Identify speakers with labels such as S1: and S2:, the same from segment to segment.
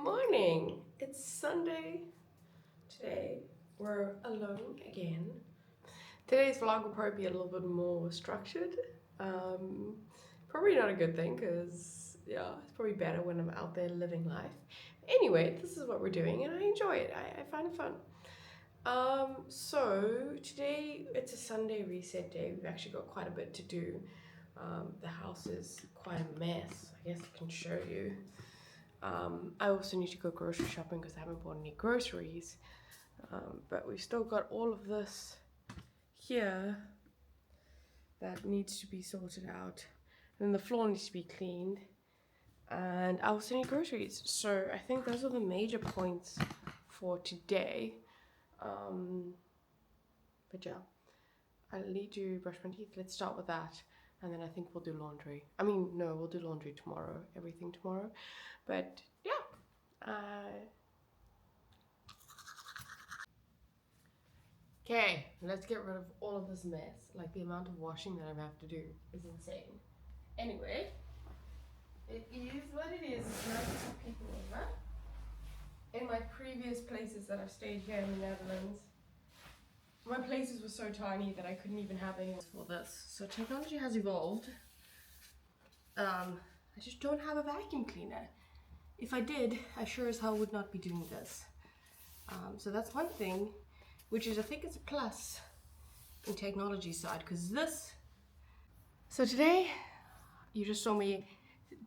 S1: morning. It's Sunday. Today we're alone again. Today's vlog will probably be a little bit more structured. Probably not a good thing because yeah, it's probably better when I'm out there living life. Anyway, this is what we're doing and I enjoy it. I find it fun. So today it's a Sunday reset day. We've actually got quite a bit to do. The house is quite a mess. I guess I can show you. I also need to go grocery shopping because I haven't bought any groceries. But we've still got all of this here that needs to be sorted out. And then the floor needs to be cleaned. And I also need groceries. So I think those are the major points for today. But yeah, I need to brush my teeth. Let's start with that. And then I think we'll do laundry. I mean, no, we'll do laundry tomorrow. Everything tomorrow. But yeah. Okay, let's get rid of all of this mess. Like the amount of washing that I have to do is insane. Anyway, it is what it is. It's nice to have people over. In my previous places that I've stayed here in the Netherlands, my places were so tiny that I couldn't even have anyone for this. So technology has evolved. I just don't have a vacuum cleaner. If I did, I sure as hell would not be doing this. So that's one thing, which is I think it's a plus in technology side, because this. So today, you just saw me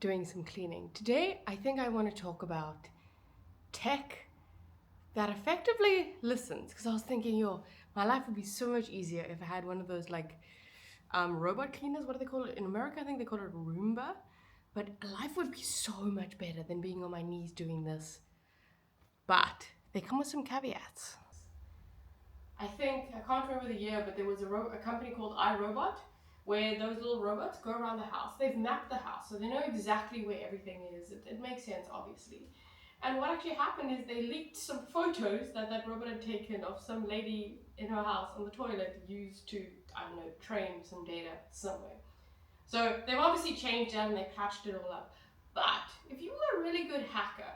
S1: doing some cleaning. Today, I think I want to talk about tech that effectively listens, because I was thinking, yo, my life would be so much easier if I had one of those like robot cleaners. What do they call it? In America, I think they call it a Roomba. But life would be so much better than being on my knees doing this. But they come with some caveats. I can't remember the year, but there was a company called iRobot, where those little robots go around the house. They've mapped the house, so they know exactly where everything is. It makes sense, obviously. And what actually happened is they leaked some photos that robot had taken of some lady in her house on the toilet used to, I don't know, train some data somewhere. So they've obviously changed that and they patched it all up. But if you were a really good hacker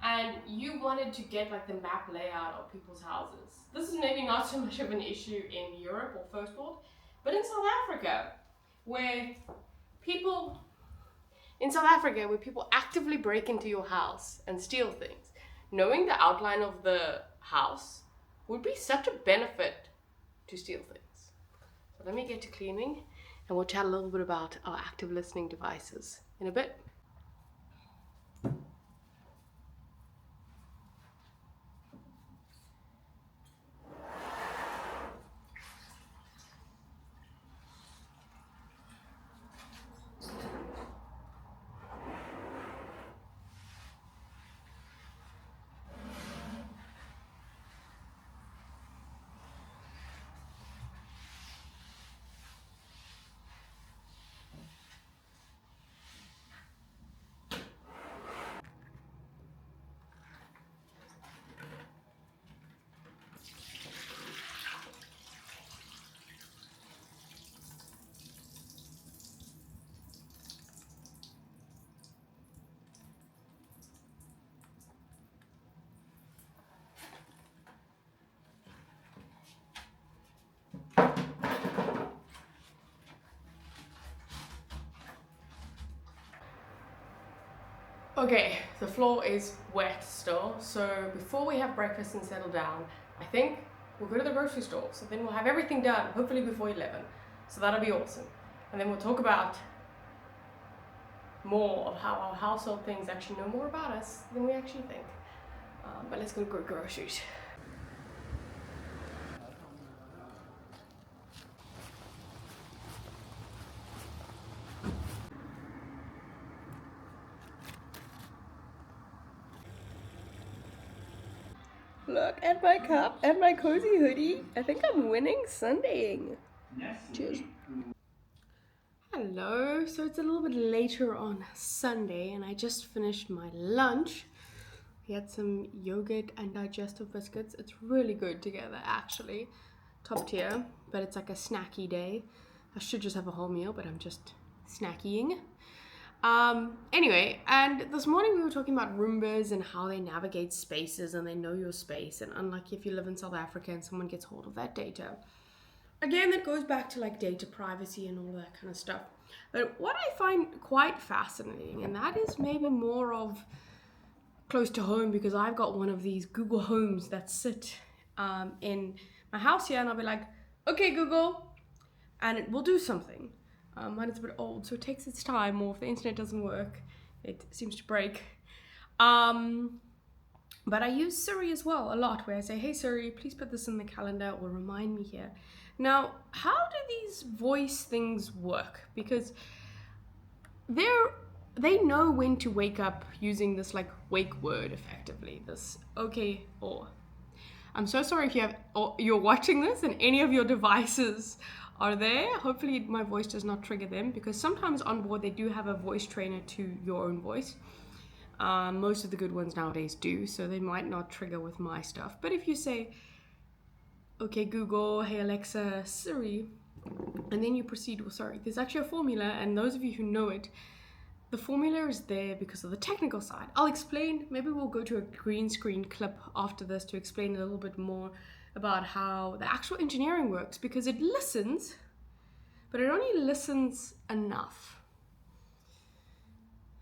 S1: and you wanted to get like the map layout of people's houses, this is maybe not so much of an issue in Europe or first world, but in South Africa, where people actively break into your house and steal things, knowing the outline of the house would be such a benefit to steal things. So let me get to cleaning and we'll chat a little bit about our active listening devices in a bit. Okay, the floor is wet still, so before we have breakfast and settle down, I think we'll go to the grocery store. So then we'll have everything done, hopefully before 11. So that'll be awesome. And then we'll talk about more of how our household things actually know more about us than we actually think. But let's go groceries. Look at my cup and my cozy hoodie. I think I'm winning Sundaying. Cheers. Hello, so it's a little bit later on Sunday and I just finished my lunch. We had some yogurt and digestive biscuits. It's really good together actually. Top tier, but it's like a snacky day. I should just have a whole meal, but I'm just snackying. Anyway, and this morning we were talking about Roombas and how they navigate spaces and they know your space. And unlike if you live in South Africa and someone gets hold of that data, again, that goes back to like data privacy and all that kind of stuff. But what I find quite fascinating, and that is maybe more of close to home, because I've got one of these Google Homes that sit in my house here, and I'll be like, okay, Google, and it will do something. Mine is a bit old, so it takes its time, or if the internet doesn't work, it seems to break. But I use Siri as well a lot, where I say, hey Siri, please put this in the calendar or remind me here. Now, how do these voice things work? Because they know when to wake up using this like wake word effectively, this okay or. I'm so sorry if you're watching this and any of your devices are there. Hopefully my voice does not trigger them, because sometimes on board they do have a voice trainer to your own voice. Most of the good ones nowadays do, so they might not trigger with my stuff. But if you say, okay Google, hey Alexa, Siri, and then you proceed, well, sorry, there's actually a formula, and those of you who know it, the formula is there because of the technical side. I'll explain, maybe we'll go to a green screen clip after this to explain a little bit more about how the actual engineering works, because it listens, but it only listens enough.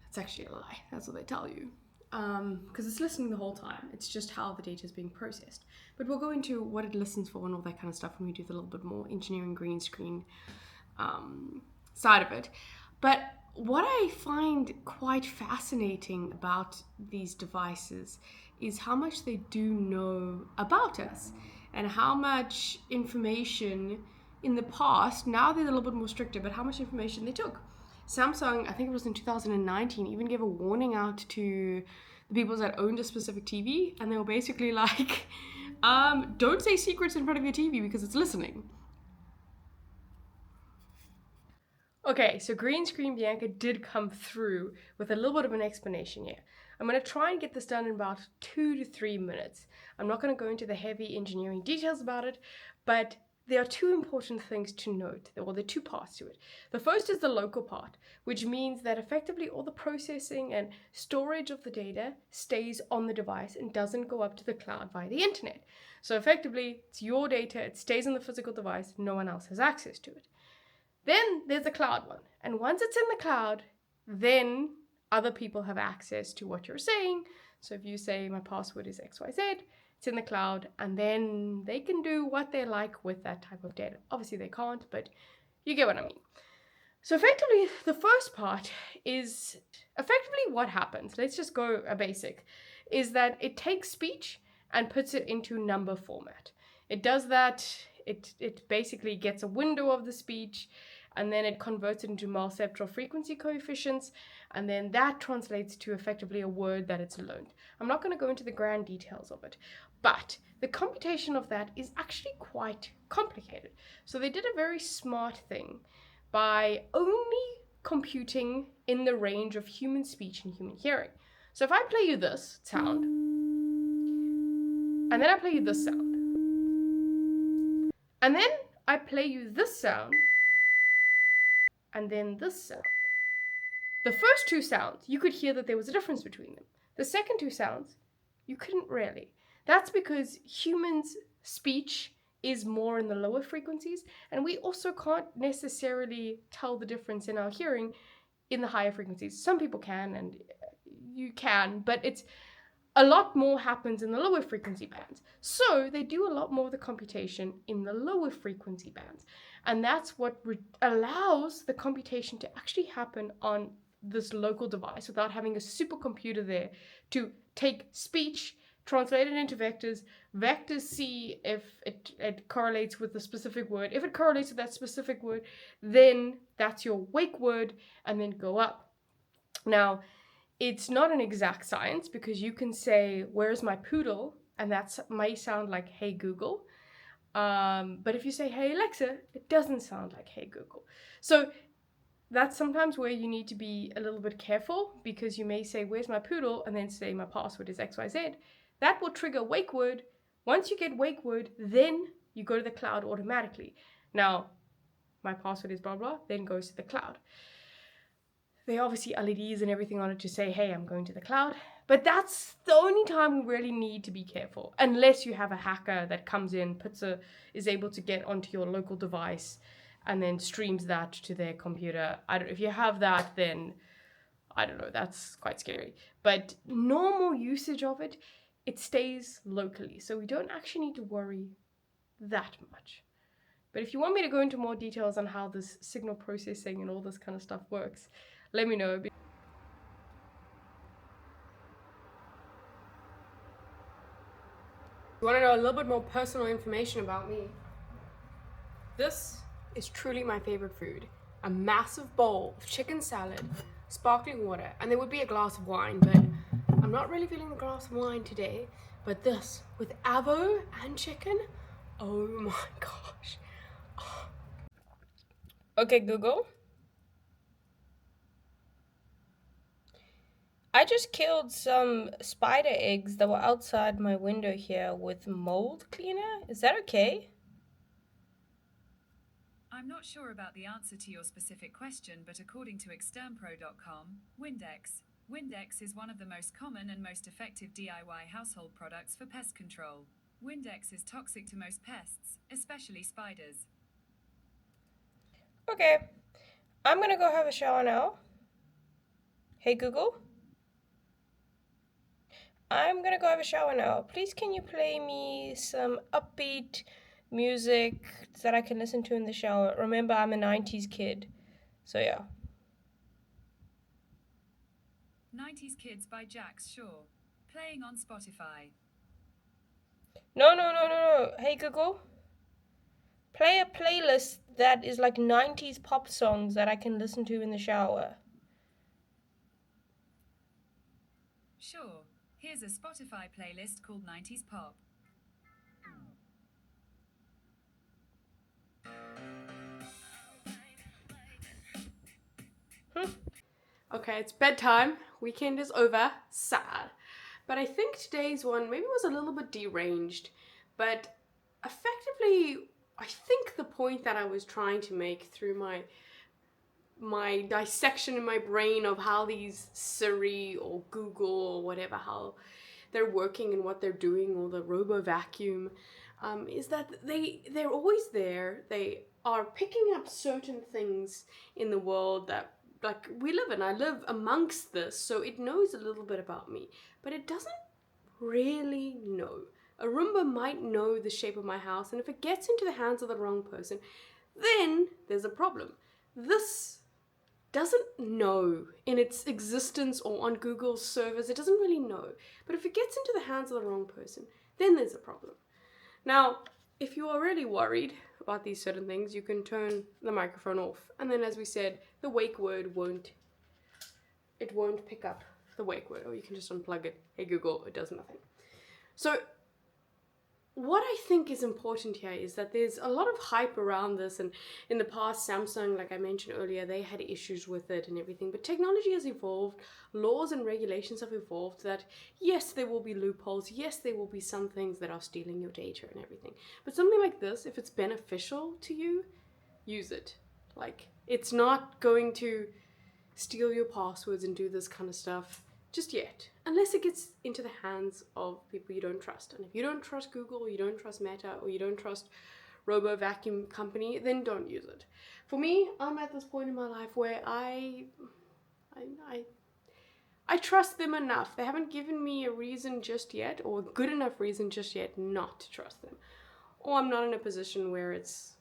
S1: That's actually a lie, that's what they tell you. Because it's listening the whole time. It's just how the data is being processed. But we'll go into what it listens for and all that kind of stuff when we do the little bit more engineering green screen side of it. But what I find quite fascinating about these devices is how much they do know about us and how much information in the past, now they're a little bit more stricter, but how much information they took. Samsung, I think it was in 2019, even gave a warning out to the people that owned a specific TV, and they were basically like, don't say secrets in front of your TV because it's listening. Okay, so green screen Bianca did come through with a little bit of an explanation here. I'm going to try and get this done in about 2 to 3 minutes. I'm not going to go into the heavy engineering details about it, but there are two important things to note. Well, there are two parts to it. The first is the local part, which means that effectively all the processing and storage of the data stays on the device and doesn't go up to the cloud via the internet. So effectively, it's your data, it stays on the physical device, no one else has access to it. Then there's the cloud one. And once it's in the cloud, then other people have access to what you're saying. So if you say my password is XYZ, it's in the cloud, and then they can do what they like with that type of data. Obviously they can't, but you get what I mean. So effectively, the first part is effectively what happens. Let's just go a basic, is that it takes speech and puts it into number format. It does that, it basically gets a window of the speech, and then it converts it into perceptual frequency coefficients, and then that translates to effectively a word that it's learned. I'm not going to go into the grand details of it, but the computation of that is actually quite complicated. So they did a very smart thing by only computing in the range of human speech and human hearing. So if I play you this sound, and then I play you this sound, and then I play you this sound, and then this sound. The first two sounds, you could hear that there was a difference between them. The second two sounds, you couldn't really. That's because humans' speech is more in the lower frequencies, and we also can't necessarily tell the difference in our hearing in the higher frequencies. Some people can, and you can, but it's a lot more happens in the lower frequency bands. So they do a lot more of the computation in the lower frequency bands. And that's what allows the computation to actually happen on this local device without having a supercomputer there to take speech, translate it into vectors, vectors see if it correlates with the specific word. If it correlates with that specific word, then that's your wake word, and then go up. Now, it's not an exact science, because you can say, where's my poodle? And that may sound like, hey Google. But if you say, hey Alexa, it doesn't sound like, hey Google. So that's sometimes where you need to be a little bit careful, because you may say, where's my poodle? And then say, my password is XYZ. That will trigger wake word. Once you get wake word, then you go to the cloud automatically. Now, my password is blah, blah, then goes to the cloud. They obviously LEDs and everything on it to say, hey, I'm going to the cloud. But that's the only time we really need to be careful, unless you have a hacker that comes in, is able to get onto your local device and then streams that to their computer. If you have that, then I don't know, that's quite scary. But normal usage of it, it stays locally. So we don't actually need to worry that much. But if you want me to go into more details on how this signal processing and all this kind of stuff works, let me know. You want to know a little bit more personal information about me? This is truly my favorite food. A massive bowl of chicken salad, sparkling water, and there would be a glass of wine, but I'm not really feeling the glass of wine today. But this, with avo and chicken, oh my gosh. Oh. Okay, Google. I just killed some spider eggs that were outside my window here with mold cleaner. Is that okay?
S2: I'm not sure about the answer to your specific question, but according to externpro.com, Windex is one of the most common and most effective DIY household products for pest control. Windex is toxic to most pests, especially spiders.
S1: Okay, I'm gonna go have a shower now. Hey Google? I'm gonna go have a shower now. Please can you play me some upbeat music that I can listen to in the shower? Remember, I'm a 90s kid. So yeah.
S2: 90s Kids by Jax Shaw. Playing on Spotify.
S1: No. Hey Google. Play a playlist that is like 90s pop songs that I can listen to in the shower.
S2: Sure. Here's a Spotify playlist called 90s Pop.
S1: Okay, it's bedtime. Weekend is over. Sad. But I think today's one maybe was a little bit deranged. But effectively, I think the point that I was trying to make through my dissection in my brain of how these Siri or Google or whatever, how they're working and what they're doing, or the robo vacuum, is that they're always there. They are picking up certain things in the world that, like, we live in. I live amongst this, so it knows a little bit about me, but it doesn't really know. A Roomba might know the shape of my house, and if it gets into the hands of the wrong person, then there's a problem. This doesn't know in its existence or on Google's servers. It doesn't really know. But if it gets into the hands of the wrong person, then there's a problem. Now, if you are really worried about these certain things, you can turn the microphone off. And then, as we said, the wake word won't pick up the wake word, or you can just unplug it. Hey Google, it does nothing. So what I think is important here is that there's a lot of hype around this, and in the past, Samsung, like I mentioned earlier, they had issues with it and everything, but technology has evolved, laws and regulations have evolved, that yes, there will be loopholes, yes, there will be some things that are stealing your data and everything, but something like this, if it's beneficial to you, use it. Like, it's not going to steal your passwords and do this kind of stuff just yet, unless it gets into the hands of people you don't trust. And if you don't trust Google, or you don't trust Meta, or you don't trust Robo Vacuum Company, then don't use it. For me, I'm at this point in my life where I trust them enough. They haven't given me a reason just yet, or a good enough reason just yet, not to trust them. Or I'm not in a position where it's,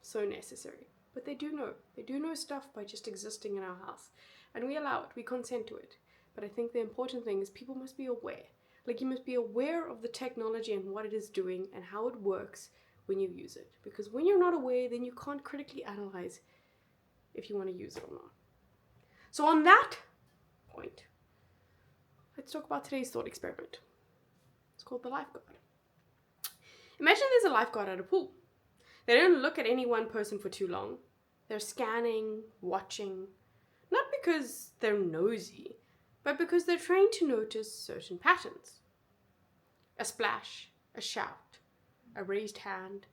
S1: so necessary. But they do know. They do know stuff by just existing in our house. And we allow it. We consent to it. But I think the important thing is people must be aware. Like, you must be aware of the technology and what it is doing and how it works when you use it. Because when you're not aware, then you can't critically analyze if you want to use it or not. So on that point, let's talk about today's thought experiment. It's called the lifeguard. Imagine there's a lifeguard at a pool. They don't look at any one person for too long. They're scanning, watching, not because they're nosy, but because they're trained to notice certain patterns. A splash, a shout, a raised hand.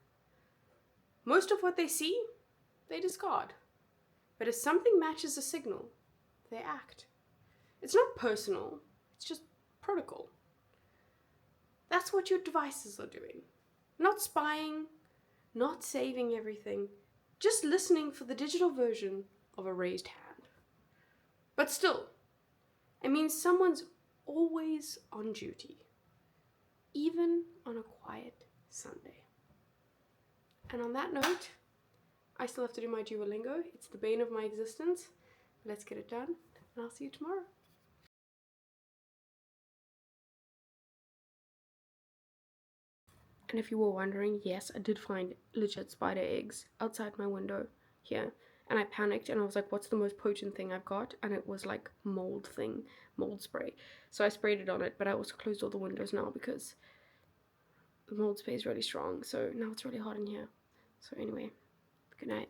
S1: Most of what they see, they discard.
S3: But if something matches the signal, they act. It's not personal, it's just protocol. That's what your devices are doing. Not spying, not saving everything, just listening for the digital version of a raised hand. But still, it means someone's always on duty, even on a quiet Sunday. And on that note, I still have to do my Duolingo. It's the bane of my existence. Let's get it done, and I'll see you tomorrow. And if you were wondering, yes, I did find legit spider eggs outside my window here. And I panicked and I was like, what's the most potent thing I've got? And it was like mold spray. So I sprayed it on it, but I also closed all the windows now because the mold spray is really strong. So now it's really hot in here. So anyway, good night.